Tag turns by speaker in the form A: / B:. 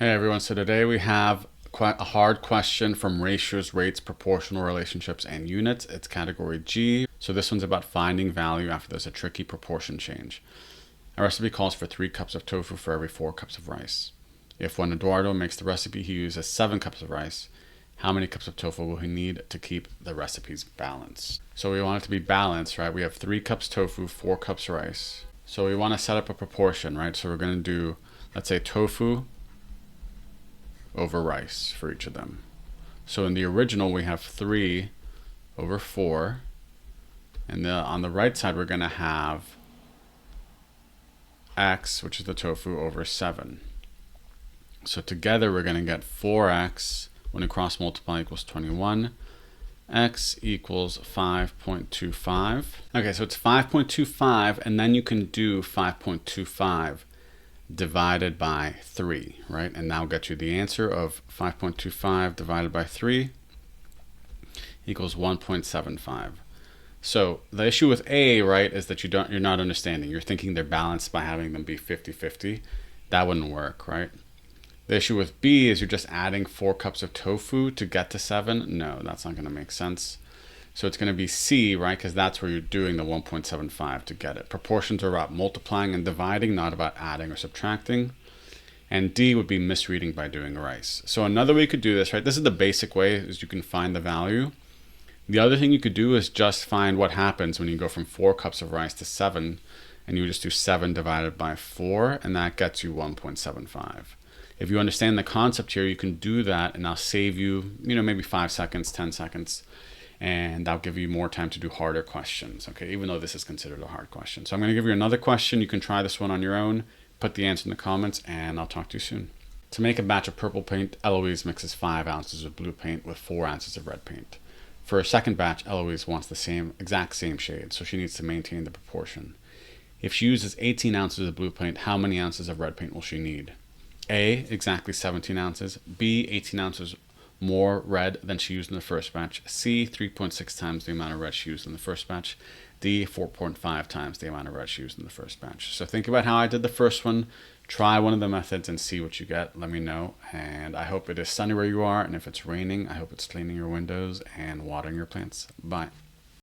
A: Hey everyone, so today we have quite a hard question from ratios, rates, proportional relationships, and units. It's category G. So this one's about finding value after there's a tricky proportion change. Our recipe calls for 3 cups of tofu for every 4 cups of rice. If when Eduardo makes the recipe he uses 7 cups of rice, how many cups of tofu will he need to keep the recipe's balance? So we want it to be balanced, right? We have 3 cups tofu, 4 cups rice. So we want to set up a proportion, right? So we're going to do, let's say, tofu over rice for each of them. So in the original we have 3 over 4, and on the right side we're going to have x, which is the tofu, over 7. So together we're going to get 4x when we cross multiply equals 21. X equals 5.25. Okay, so it's 5.25, and then you can do 5.25 divided by 3, right? And that'll get you the answer of 5.25 divided by 3 equals 1.75. So the issue with A, right, is that you're not understanding. You're thinking they're balanced by having them be 50-50. That wouldn't work, right? The issue with B is you're just adding 4 cups of tofu to get to 7. No, that's not going to make sense. So it's going to be C, right? Because that's where you're doing the 1.75 to get it. Proportions are about multiplying and dividing, not about adding or subtracting. And D would be misreading by doing rice. So another way you could do this, right? This is the basic way, is you can find the value. The other thing you could do is just find what happens when you go from 4 cups of rice to 7, and you just do 7 divided by 4, and that gets you 1.75. If you understand the concept here, you can do that, and I'll save you, maybe 5 seconds, 10 seconds. And that'll give you more time to do harder questions, okay, even though this is considered a hard question. So I'm going to give you another question. You can try this one on your own, put the answer in the comments, and I'll talk to you soon. To make a batch of purple paint, Eloise mixes 5 ounces of blue paint with 4 ounces of red paint. For a second batch, Eloise wants the exact same shade, so she needs to maintain the proportion. If she uses 18 ounces of blue paint, how many ounces of red paint will she need? A, exactly 17 ounces. B, 18 ounces more red than she used in the first batch. C, 3.6 times the amount of red she used in the first batch. D, 4.5 times the amount of red she used in the first batch. So think about how I did the first one. Try one of the methods and see what you get. Let me know. And I hope it is sunny where you are. And if it's raining, I hope it's cleaning your windows and watering your plants. Bye.